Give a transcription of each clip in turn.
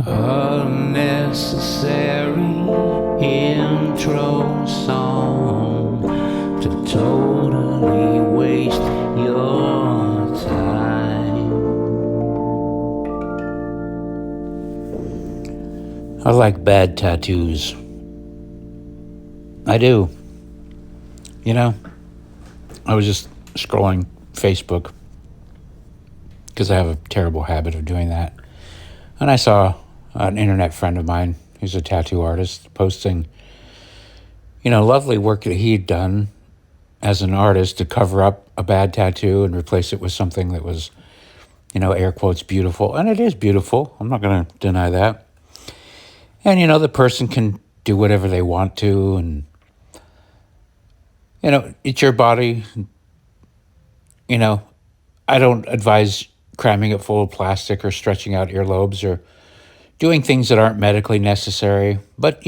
Unnecessary intro song to totally waste your time. I like bad tattoos. I do. You know, I was just scrolling Facebook because I have a terrible habit of doing that. And I saw an internet friend of mine who's a tattoo artist posting, lovely work that he'd done as an artist to cover up a bad tattoo and replace it with something that was, air quotes, beautiful. And it is beautiful. I'm not going to deny that. And, the person can do whatever they want to. And, it's your body. I don't advise cramming it full of plastic or stretching out earlobes or doing things that aren't medically necessary. But,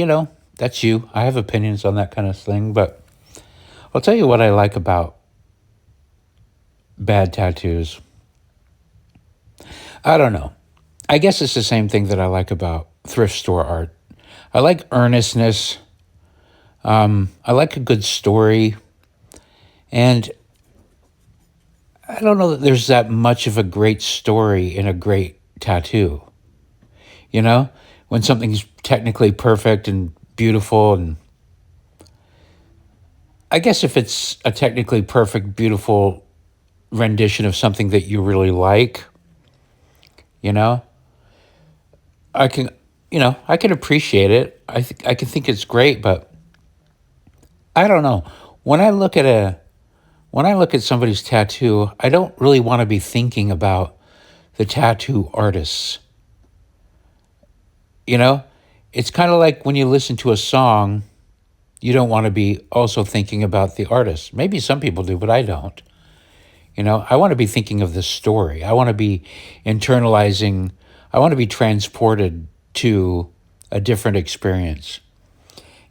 that's you. I have opinions on that kind of thing. But I'll tell you what I like about bad tattoos. I don't know. I guess it's the same thing that I like about thrift store art. I like earnestness. I like a good story. And I don't know that there's that much of a great story in a great tattoo. When something's technically perfect and beautiful, and I guess if it's a technically perfect, beautiful rendition of something that you really like, I can, I can appreciate it. I can think it's great, but I don't know. When I look at somebody's tattoo, I don't really want to be thinking about the tattoo artists. It's kind of like when you listen to a song, you don't want to be also thinking about the artist. Maybe some people do, but I don't. I want to be thinking of the story. I want to be internalizing, I want to be transported to a different experience.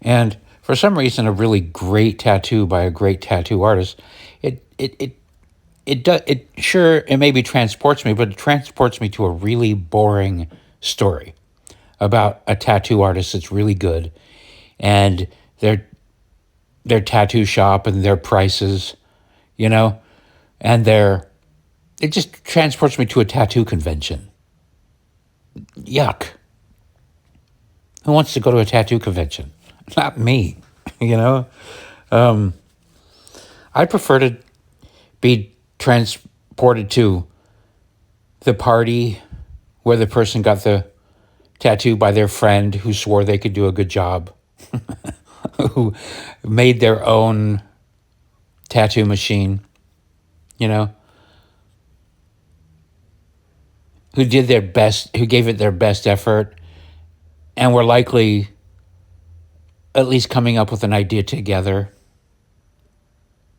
And for some reason, a really great tattoo by a great tattoo artist, it maybe transports me, but it transports me to a really boring story about a tattoo artist that's really good and their tattoo shop and their prices, and it just transports me to a tattoo convention. Yuck. Who wants to go to a tattoo convention? Not me, I prefer to be transported to the party where the person got the tattoo by their friend who swore they could do a good job, who made their own tattoo machine, who did their best, who gave it their best effort, and were likely at least coming up with an idea together.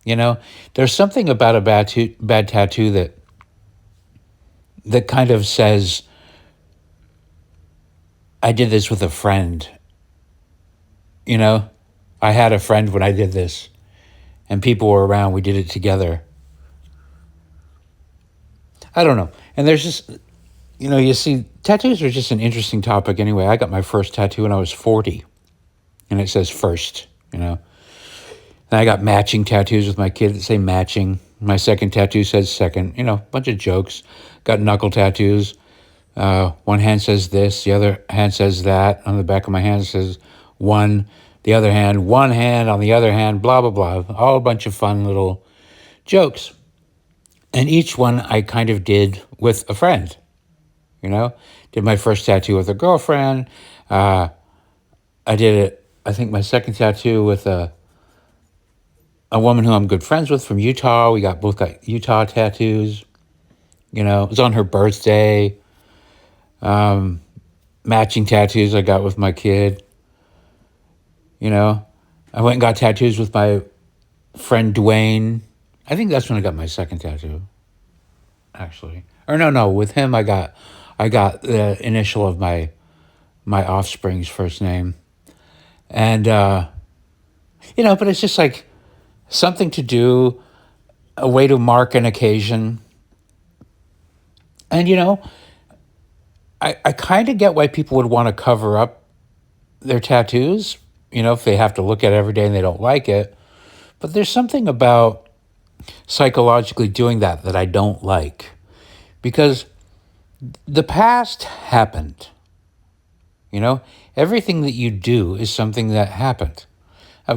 There's something about a bad tattoo that kind of says, I did this with a friend. I had a friend when I did this, and people were around. We did it together. I don't know. And there's just, you see, tattoos are just an interesting topic anyway. I got my first tattoo when I was 40, and it says first, And I got matching tattoos with my kid that say matching. My second tattoo says second, bunch of jokes. Got knuckle tattoos. One hand says this, the other hand says that. On the back of my hand says one, the other hand, one hand on the other hand, blah, blah, blah. All a bunch of fun little jokes. And each one I kind of did with a friend, Did my first tattoo with a girlfriend. I did it, I think my second tattoo with a woman who I'm good friends with from Utah. We both got Utah tattoos. It was on her birthday. Matching tattoos I got with my kid. I went and got tattoos with my friend Dwayne. I think that's when I got my second tattoo, actually. Or no, with him I got the initial of my offspring's first name. And but it's just like something to do, a way to mark an occasion. And I kind of get why people would want to cover up their tattoos, if they have to look at it every day and they don't like it. But there's something about psychologically doing that I don't like. Because the past happened, you know? Everything that you do is something that happened.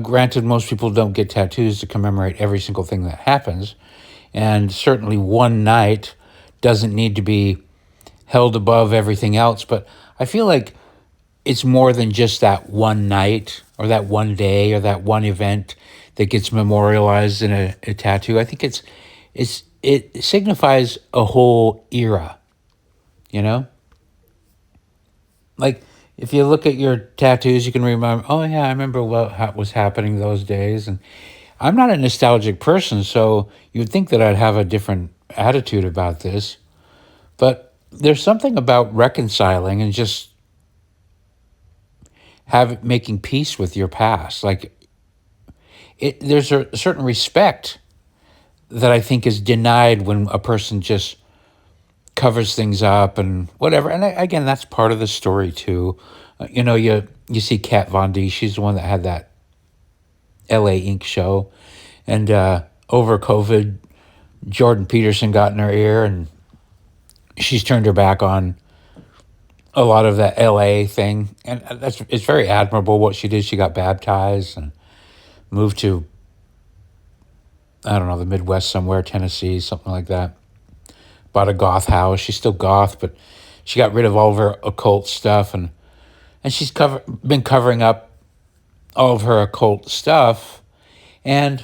Granted, most people don't get tattoos to commemorate every single thing that happens. And certainly one night doesn't need to be held above everything else. But I feel like it's more than just that one night or that one day or that one event that gets memorialized in a tattoo. I think it signifies a whole era, you know? Like if you look at your tattoos, you can remember, oh yeah, I remember what was happening those days. And I'm not a nostalgic person, so you'd think that I'd have a different attitude about this. But there's something about reconciling and just making peace with your past. Like there's a certain respect that I think is denied when a person just covers things up and whatever. And again, that's part of the story too. You see Kat Von D. She's the one that had that L.A. Ink show, and over COVID, Jordan Peterson got in her ear, and she's turned her back on a lot of that L.A. thing, and it's very admirable what she did. She got baptized and moved to, I don't know, the Midwest somewhere, Tennessee, something like that. Bought a goth house. She's still goth, but she got rid of all of her occult stuff, and she's been covering up all of her occult stuff. And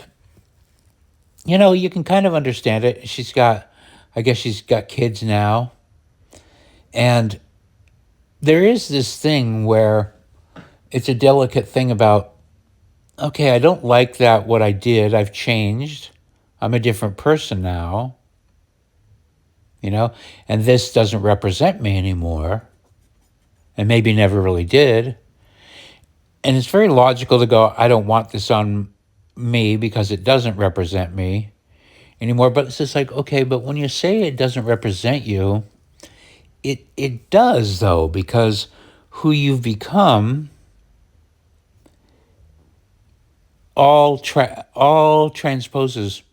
you can kind of understand it. I guess she's got kids now, and there is this thing where it's a delicate thing about, okay, I don't like that, what I did. I've changed. I'm a different person now, and this doesn't represent me anymore, and maybe never really did. And it's very logical to go, I don't want this on me because it doesn't represent me anymore. But it's just like, okay, but when you say it doesn't represent you, it does, though, because who you've become all transposes,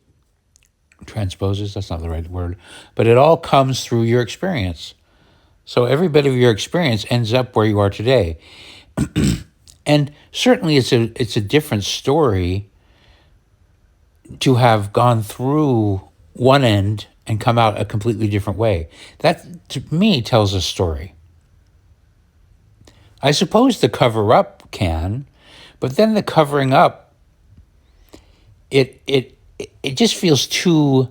that's not the right word, but it all comes through your experience. So every bit of your experience ends up where you are today. And certainly it's a different story to have gone through one end and come out a completely different way. That, to me, tells a story. I suppose the cover-up can, but then the covering up, it just feels too,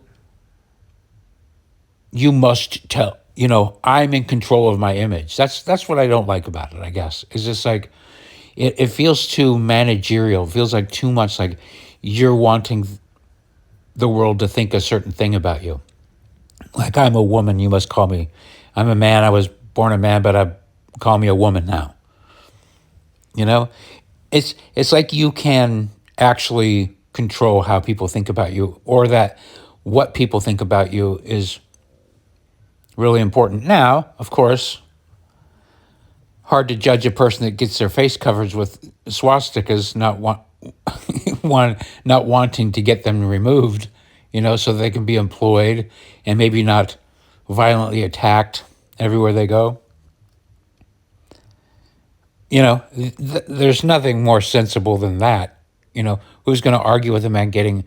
you must tell, I'm in control of my image. That's what I don't like about it, I guess. It's just like, it feels too managerial. It feels like too much like you're wanting the world to think a certain thing about you. Like, I'm a woman, you must call me. I'm a man, I was born a man, but call me a woman now. It's like you can actually control how people think about you, or that what people think about you is really important. Now, of course, hard to judge a person that gets their face covered with swastikas, not wanting to get them removed, so they can be employed and maybe not violently attacked everywhere they go. There's nothing more sensible than that. Who's going to argue with a man getting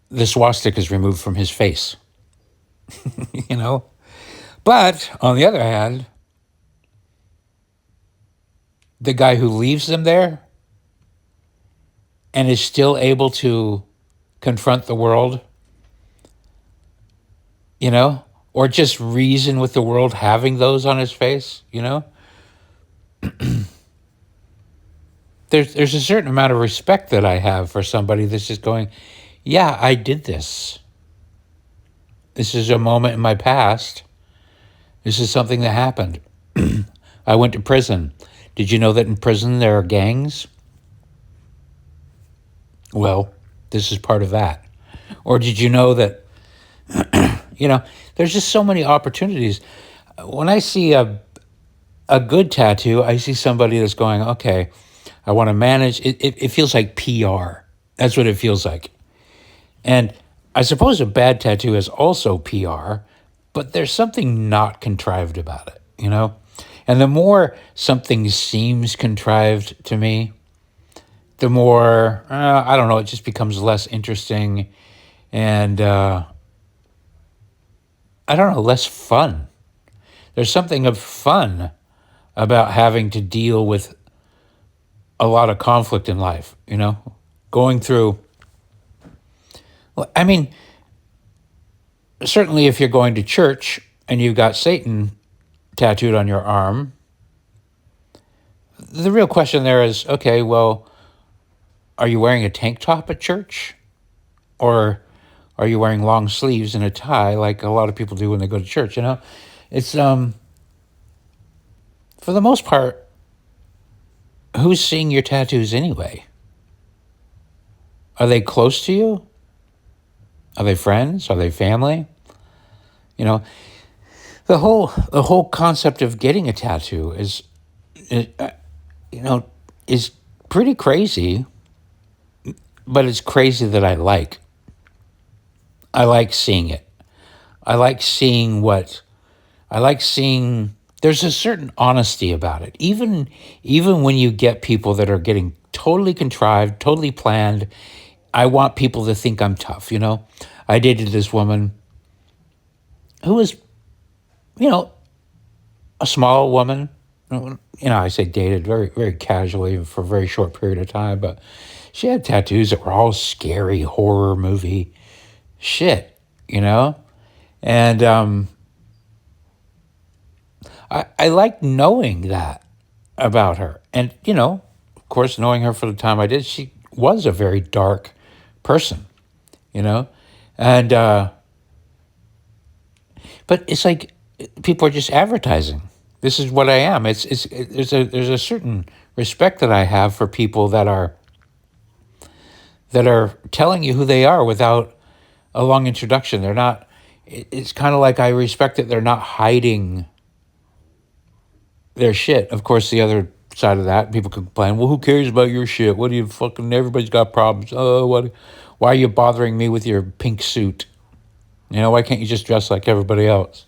the swastikas removed from his face? But on the other hand, the guy who leaves them there and is still able to confront the world, or just reason with the world having those on his face, there's a certain amount of respect that I have for somebody that's just going, yeah, I did this. This is a moment in my past. This is something that happened. I went to prison. Did you know that in prison there are gangs? Well, this is part of that. Or did you know that, there's just so many opportunities. When I see a good tattoo, I see somebody that's going, okay, I want to manage. It feels like PR. That's what it feels like. And I suppose a bad tattoo is also PR, but there's something not contrived about it, you know? And the more something seems contrived to me, the more, I don't know, it just becomes less interesting and, I don't know, less fun. There's something of fun about having to deal with a lot of conflict in life, you know? Going through, well, I mean, certainly if you're going to church and you've got Satan tattooed on your arm, the real question there is, okay, well, are you wearing a tank top at church? Or are you wearing long sleeves and a tie like a lot of people do when they go to church, you know? It's for the most part, who's seeing your tattoos anyway? Are they close to you? Are they friends? Are they family? You know, the whole concept of getting a tattoo uh, you know, is pretty crazy, but it's crazy that I like. I like seeing it. I like seeing what I like seeing. There's a certain honesty about it. Even when you get people that are getting totally contrived, totally planned, I want people to think I'm tough, you know? I dated this woman who was, you know, a small woman. You know, I say dated very, very casually for a very short period of time, but she had tattoos that were all scary horror movie shit, you know? And I like knowing that about her. And, you know, of course, knowing her for the time I did, she was a very dark person, you know? And, but it's like people are just advertising. This is what I am. There's a certain respect that I have for people that are telling you who they are without a long introduction. They're not, it's kind of like I respect that they're not hiding their shit. Of course, the other side of that, people can complain, well, who cares about your shit? What do you fucking, everybody's got problems. Oh, why are you bothering me with your pink suit? You know, why can't you just dress like everybody else?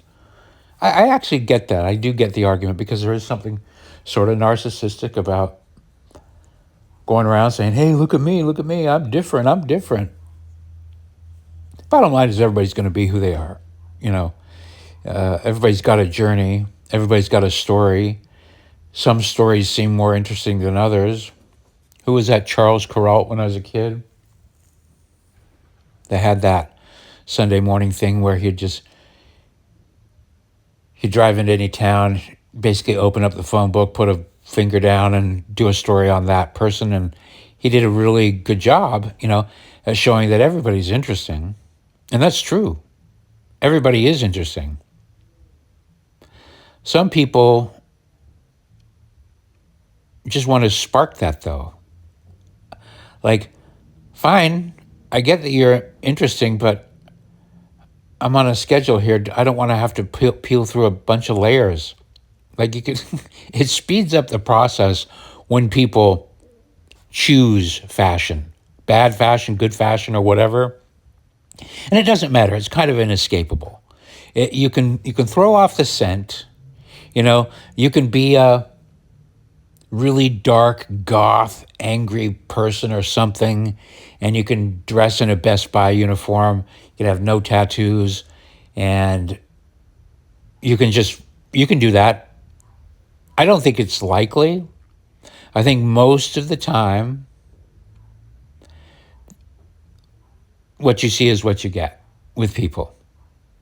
I actually get that. I do get the argument because there is something sort of narcissistic about going around saying, hey, look at me, I'm different, I'm different. Bottom line is everybody's going to be who they are. You know, everybody's got a journey, everybody's got a story. Some stories seem more interesting than others. Who was that Charles Kuralt when I was a kid? They had that Sunday morning thing where he'd drive into any town, basically open up the phone book, put a finger down and do a story on that person. And he did a really good job, you know, at showing that everybody's interesting. And that's true. Everybody is interesting. Some people just want to spark that though. Like, fine, I get that you're interesting, but I'm on a schedule here. I don't want to have to peel through a bunch of layers. Like you could, it speeds up the process when people choose fashion, bad fashion, good fashion, or whatever. And it doesn't matter. It's kind of inescapable. You can throw off the scent. You know, you can be a really dark, goth, angry person or something, and you can dress in a Best Buy uniform. You can have no tattoos, and you can do that. I don't think it's likely. I think most of the time, what you see is what you get with people,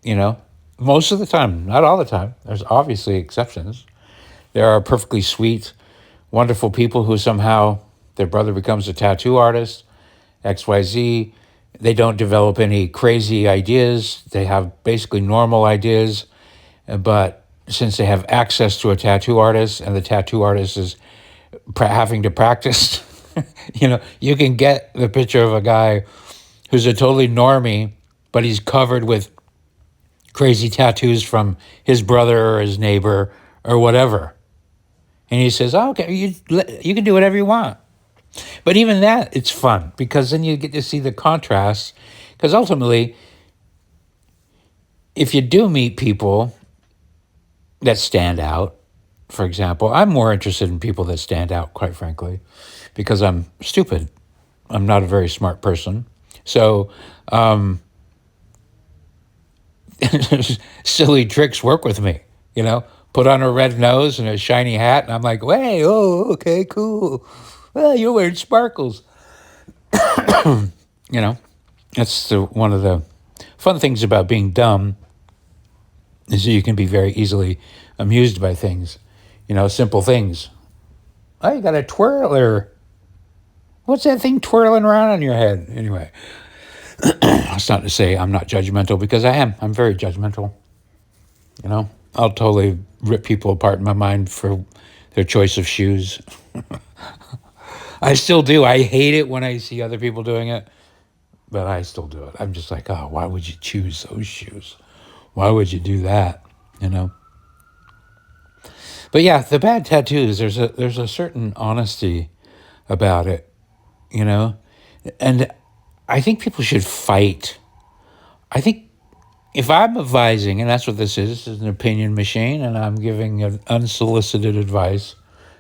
you know? Most of the time, not all the time. There's obviously exceptions. There are perfectly sweet, wonderful people who somehow their brother becomes a tattoo artist, XYZ. They don't develop any crazy ideas. They have basically normal ideas, but since they have access to a tattoo artist and the tattoo artist is having to practice, you know, you can get the picture of a guy who's a totally normie, but he's covered with crazy tattoos from his brother or his neighbor or whatever. And he says, oh, okay, you can do whatever you want. But even that, it's fun because then you get to see the contrast. Because ultimately, if you do meet people that stand out, for example, I'm more interested in people that stand out, quite frankly, because I'm stupid. I'm not a very smart person. So silly tricks work with me, you know? Put on a red nose and a shiny hat, and I'm like, hey, oh, okay, cool. Well, you're wearing sparkles. You know, that's one of the fun things about being dumb is that you can be very easily amused by things, simple things. Oh, you got a twirler. What's that thing twirling around on your head? Anyway, that's not to say I'm not judgmental because I am. I'm very judgmental. I'll totally rip people apart in my mind for their choice of shoes. I still do. I hate it when I see other people doing it, but I still do it. I'm just like, oh, why would you choose those shoes? Why would you do that? You know. But yeah, the bad tattoos. There's a certain honesty about it, and I think people should fight. I think if I'm advising, and that's what this is an opinion machine, and I'm giving unsolicited advice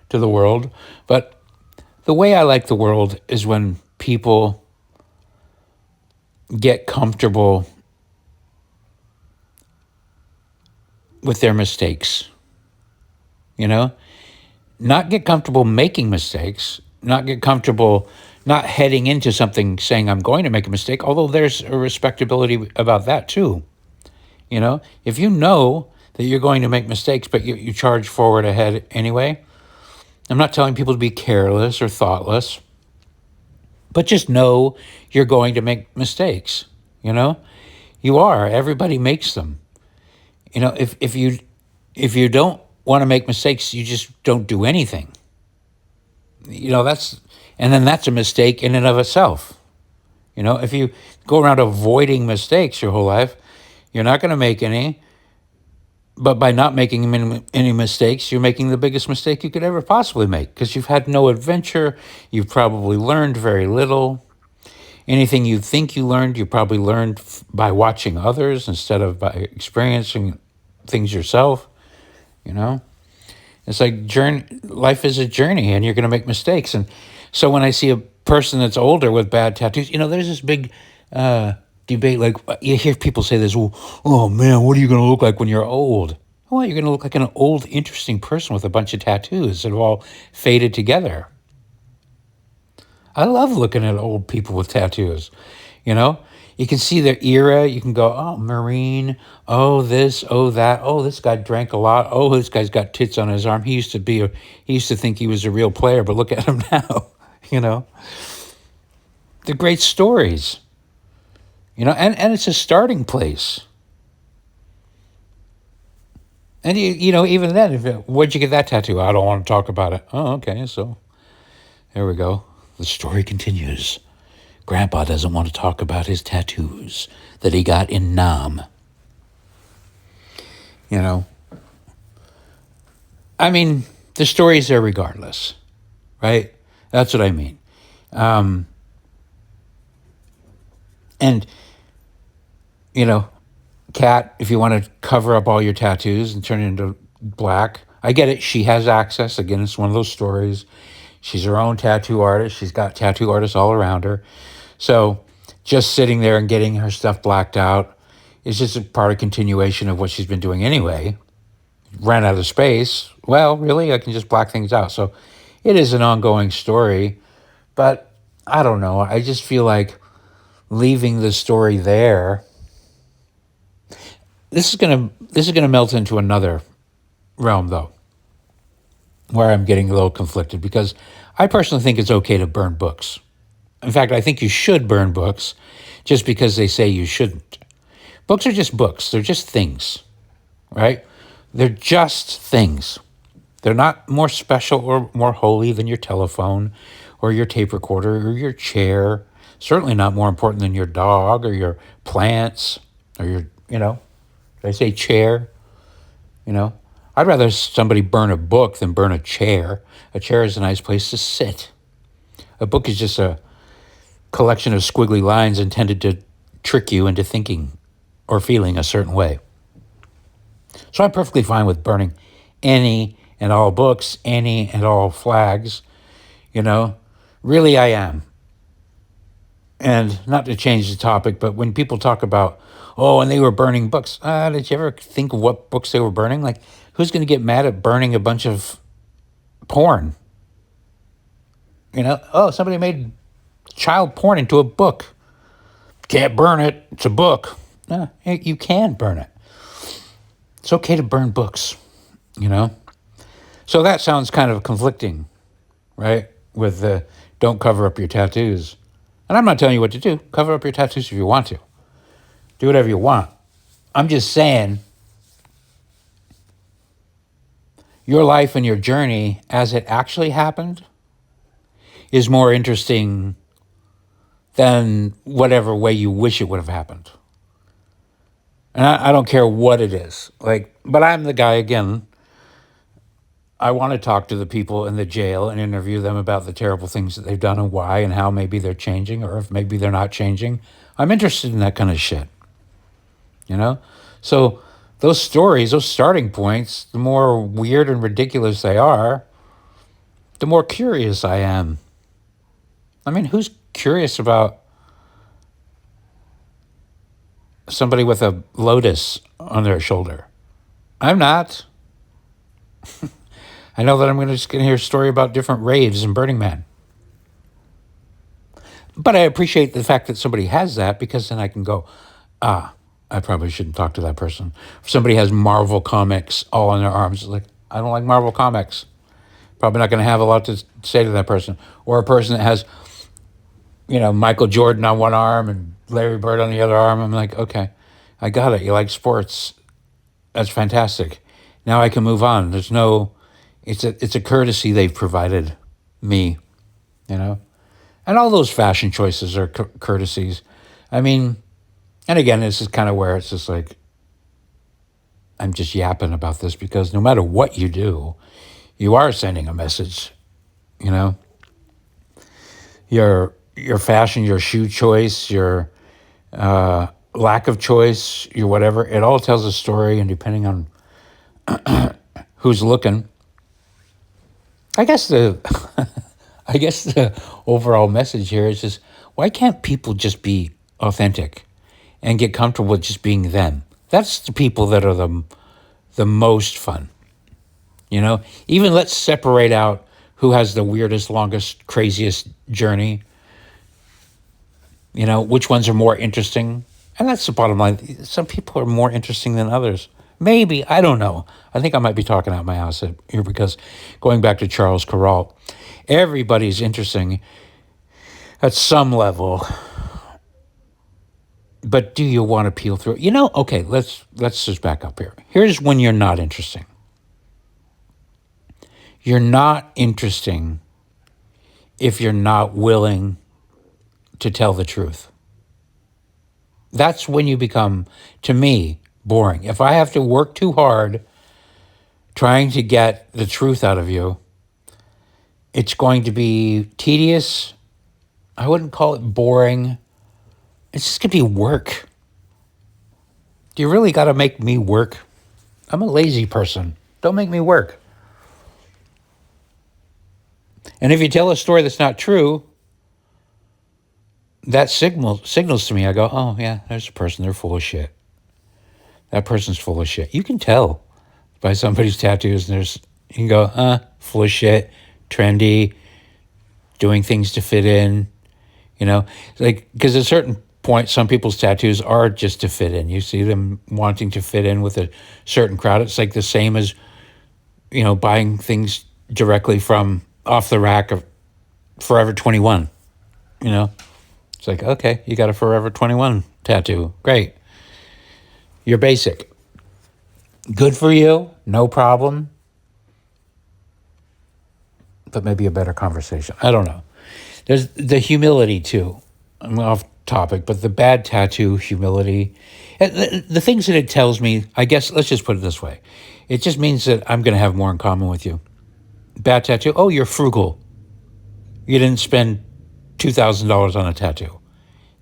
to the world. But the way I like the world is when people get comfortable with their mistakes, not get comfortable making mistakes, not get comfortable not heading into something saying I'm going to make a mistake, although there's a respectability about that too. If you know that you're going to make mistakes, but you charge forward ahead anyway, I'm not telling people to be careless or thoughtless, but just know you're going to make mistakes. You are. Everybody makes them. If you don't want to make mistakes, you just don't do anything. That's a mistake in and of itself. If you go around avoiding mistakes your whole life, you're not going to make any. But by not making any mistakes, you're making the biggest mistake you could ever possibly make because you've had no adventure. You've probably learned very little. Anything you think you learned, you probably learned by watching others instead of by experiencing things yourself. It's like life is a journey and you're going to make mistakes. And so when I see a person that's older with bad tattoos, there's this big debate. Like you hear people say this, well, oh man, what are you going to look like when you're old? Well, you're going to look like an old, interesting person with a bunch of tattoos that have all faded together. I love looking at old people with tattoos. You can see their era. You can go, oh, Marine. Oh, this. Oh, that. Oh, this guy drank a lot. Oh, this guy's got tits on his arm. He used to think he was a real player, but look at him now. They're great stories. And it's a starting place. And even then, where'd you get that tattoo? I don't want to talk about it. Oh, okay. So there we go. The story continues. Grandpa doesn't want to talk about his tattoos that he got in Nam. I mean, the story's there regardless, right? That's what I mean. And, Kat, if you want to cover up all your tattoos and turn it into black, I get it. She has access. Again, it's one of those stories. She's her own tattoo artist. She's got tattoo artists all around her. So just sitting there and getting her stuff blacked out is just a part of continuation of what she's been doing anyway. Ran out of space. Well, really, I can just black things out. So it is an ongoing story. But I don't know. I just feel like leaving the story there. This is gonna melt into another realm, though, where I'm getting a little conflicted because I personally think it's okay to burn books. In fact, I think you should burn books just because they say you shouldn't. Books are just books. They're just things, right? They're just things. They're not more special or more holy than your telephone or your tape recorder or your chair. Certainly not more important than your dog or your plants or your, did I say chair? I'd rather somebody burn a book than burn a chair. A chair is a nice place to sit. A book is just a collection of squiggly lines intended to trick you into thinking or feeling a certain way. So I'm perfectly fine with burning any and all books, any and all flags, you know. Really, I am. And not to change the topic, but when people talk about, oh, and they were burning books, did you ever think of what books they were burning? Like, who's going to get mad at burning a bunch of porn? You know, oh, somebody made child porn into a book. Can't burn it. It's a book. No, you can burn it. It's okay to burn books, you know? So that sounds kind of conflicting, right? With the don't cover up your tattoos. And I'm not telling you what to do. Cover up your tattoos if you want to. Do whatever you want. I'm just saying your life and your journey as it actually happened is more interesting than whatever way you wish it would have happened. And I don't care what it is. Like, but I'm the guy, again, I want to talk to the people in the jail and interview them about the terrible things that they've done and why and how maybe they're changing or if maybe they're not changing. I'm interested in that kind of shit, you know? So those stories, those starting points, the more weird and ridiculous they are, the more curious I am. I mean, who's curious about somebody with a lotus on their shoulder? I'm not. I know that I'm just going to hear a story about different raves and Burning Man. But I appreciate the fact that somebody has that because then I can go, I probably shouldn't talk to that person. If somebody has Marvel comics all on their arms, like, I don't like Marvel comics. Probably not going to have a lot to say to that person. Or a person that has, you know, Michael Jordan on one arm and Larry Bird on the other arm. I'm like, okay, I got it. You like sports. That's fantastic. Now I can move on. There's no, it's a courtesy they've provided me, you know? And all those fashion choices are courtesies. I mean, and again, this is kind of where it's just like, I'm just yapping about this because no matter what you do, you are sending a message, you know? Your fashion, your shoe choice, your lack of choice, your whatever, it all tells a story, and depending on who's looking, I guess the I guess the overall message here is just why can't people just be authentic and get comfortable with just being them? That's the people that are the most fun. You know, even let's separate out who has the weirdest, longest, craziest journey. You know, which ones are more interesting? And that's the bottom line. Some people are more interesting than others. Maybe, I don't know. I think I might be talking out my ass here because going back to Charles Corral, everybody's interesting at some level. But do you want to peel through? You know, okay, let's just back up here. Here's when you're not interesting. You're not interesting if you're not willing to tell the truth. That's when you become, to me, boring. If I have to work too hard trying to get the truth out of you, it's going to be tedious. I wouldn't call it boring. It's just going to be work. Do you really got to make me work? I'm a lazy person. Don't make me work. And if you tell a story that's not true, that signals to me. I go, oh, yeah, there's a person. They're full of shit. That person's full of shit. You can tell by somebody's tattoos. And you can go, full of shit, trendy, doing things to fit in. You know, like, because at a certain point, some people's tattoos are just to fit in. You see them wanting to fit in with a certain crowd. It's like the same as, you know, buying things directly from off the rack of Forever 21. You know, it's like, okay, you got a Forever 21 tattoo. Great. You're basic. Good for you. No problem. But maybe a better conversation. I don't know. There's the humility too. I'm off topic, but the bad tattoo, humility, the things that it tells me, I guess, let's just put it this way. It just means that I'm going to have more in common with you. Bad tattoo, oh, you're frugal. You didn't spend $2,000 on a tattoo.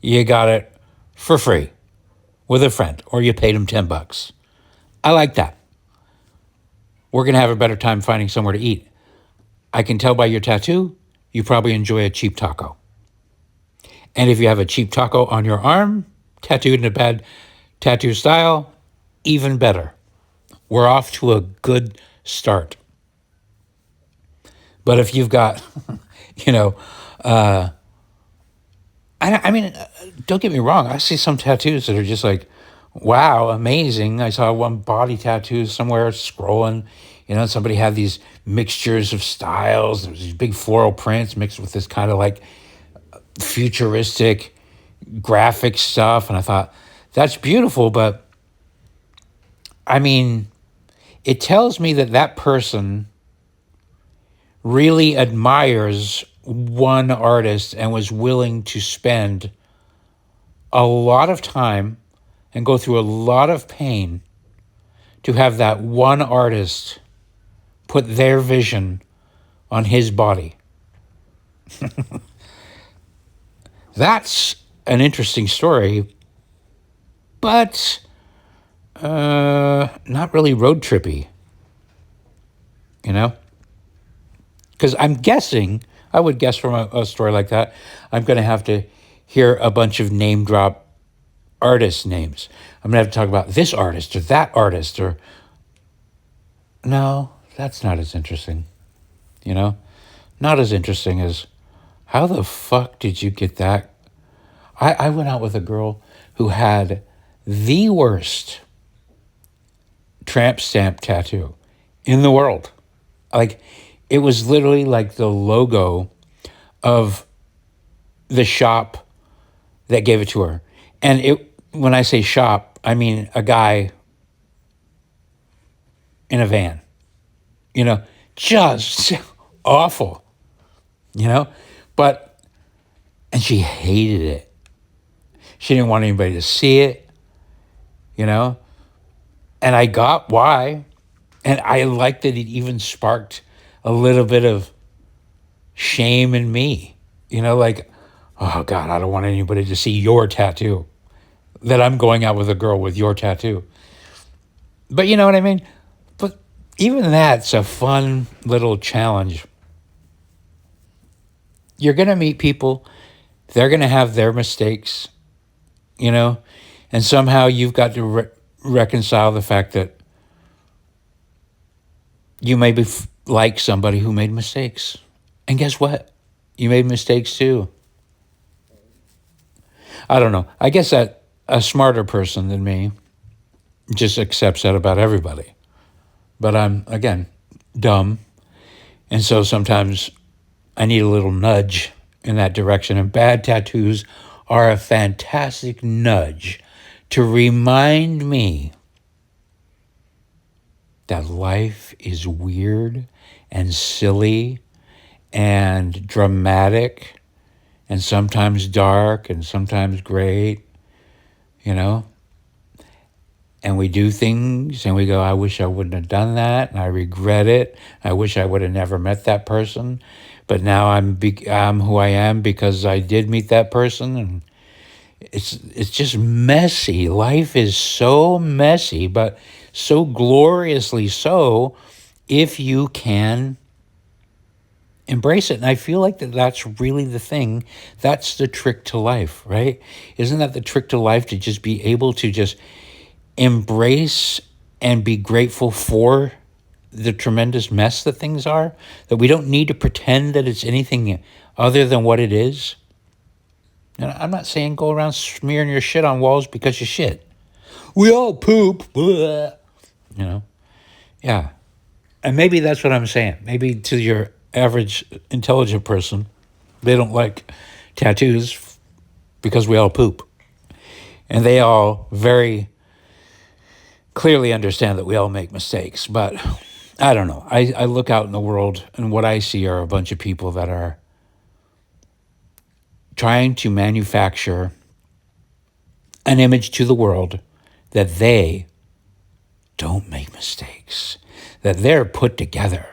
You got it for free with a friend, or you paid him $10. I like that. We're going to have a better time finding somewhere to eat. I can tell by your tattoo, you probably enjoy a cheap taco. And if you have a cheap taco on your arm, tattooed in a bad tattoo style, even better. We're off to a good start. But if you've got, you know, I mean, don't get me wrong. I see some tattoos that are just like, wow, amazing. I saw one body tattoo somewhere scrolling. Somebody had these mixtures of styles. There was these big floral prints mixed with this kind of like futuristic graphic stuff. And I thought, that's beautiful. But I mean, it tells me that that person really admires one artist and was willing to spend a lot of time and go through a lot of pain to have that one artist put their vision on his body. That's an interesting story, but not really road trippy, Because I'm guessing, I would guess from a story like that, I'm going to have to hear a bunch of name drop artist names. I'm going to have to talk about this artist or that artist or... No, that's not as interesting, Not as interesting as, how the fuck did you get that? I went out with a girl who had the worst tramp stamp tattoo in the world. Like, it was literally like the logo of the shop that gave it to her. And when I say shop, I mean a guy in a van, just awful, but, and she hated it. She didn't want anybody to see it, and I got why. And I liked that it even sparked a little bit of shame in me, like, oh God, I don't want anybody to see your tattoo, that I'm going out with a girl with your tattoo. But you know what I mean? But even that's a fun little challenge. You're going to meet people, they're going to have their mistakes, and somehow you've got to reconcile the fact that you may be like somebody who made mistakes. And guess what? You made mistakes too. I don't know. I guess that a smarter person than me just accepts that about everybody. But I'm, again, dumb. And so sometimes I need a little nudge in that direction. And bad tattoos are a fantastic nudge to remind me that life is weird and silly and dramatic and sometimes dark and sometimes great, And we do things and we go, I wish I wouldn't have done that, and I regret it. I wish I would have never met that person, but now I'm who I am because I did meet that person, and it's just messy. Life is so messy, but so gloriously so if you can embrace it. And I feel like that's really the thing. That's the trick to life, right? Isn't that the trick to life, to just be able to just embrace and be grateful for the tremendous mess that things are, that we don't need to pretend that it's anything other than what it is? And I'm not saying go around smearing your shit on walls because you shit. We all poop. Blah. Yeah. And maybe that's what I'm saying. Maybe to your average intelligent person, they don't like tattoos because we all poop. And they all very clearly understand that we all make mistakes. But I don't know. I look out in the world, and what I see are a bunch of people that are trying to manufacture an image to the world that they don't make mistakes, that they're put together,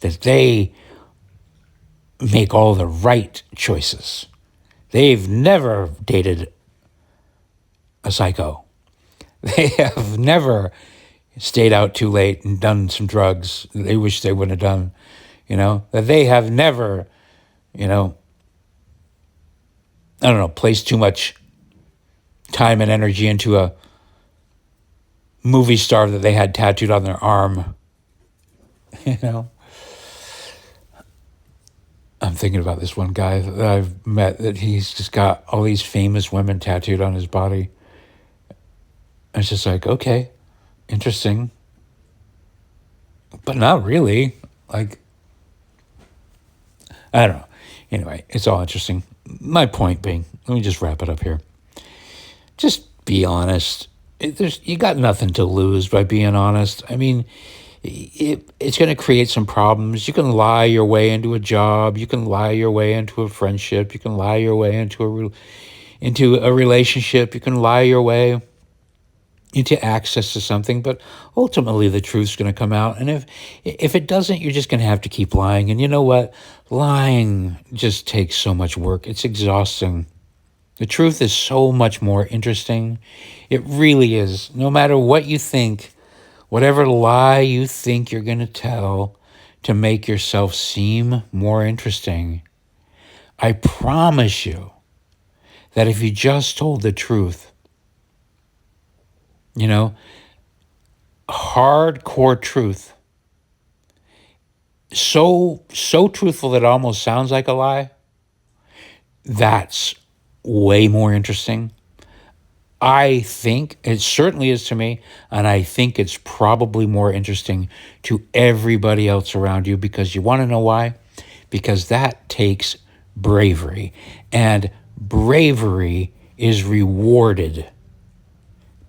that they make all the right choices. They've never dated a psycho. They have never stayed out too late and done some drugs they wish they wouldn't have done, that they have never, placed too much time and energy into a movie star that they had tattooed on their arm. I'm thinking about this one guy that I've met that he's just got all these famous women tattooed on his body. It's just like, okay, interesting. But not really. Like, I don't know. Anyway, it's all interesting. My point being, let me just wrap it up here. Just be honest. You got nothing to lose by being honest. I mean, it's going to create some problems. You can lie your way into a job. You can lie your way into a friendship. You can lie your way into a relationship. You can lie your way into access to something, but ultimately the truth's going to come out. And if it doesn't, you're just going to have to keep lying. And you know what? Lying just takes so much work. It's exhausting. The truth is so much more interesting. It really is. No matter what you think, whatever lie you think you're going to tell to make yourself seem more interesting, I promise you that if you just told the truth, hardcore truth, so truthful that it almost sounds like a lie, that's way more interesting. I think it certainly is to me, and I think it's probably more interesting to everybody else around you, because you want to know why? Because that takes bravery, and bravery is rewarded.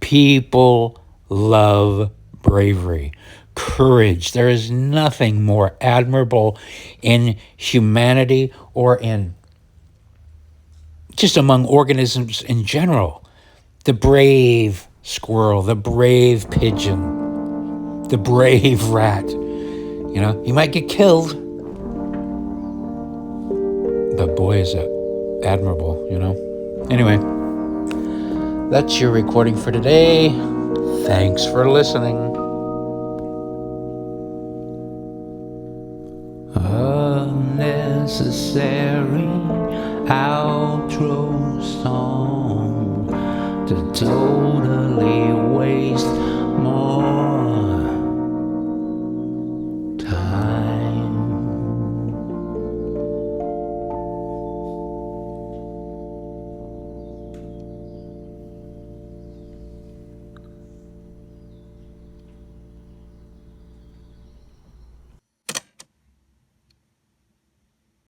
People love bravery, courage. There is nothing more admirable in humanity or in just among organisms in general. The brave squirrel, the brave pigeon, the brave rat. You might get killed, but boy, is it admirable, Anyway, that's your recording for today. Thanks for listening. Unnecessary outro song to totally waste more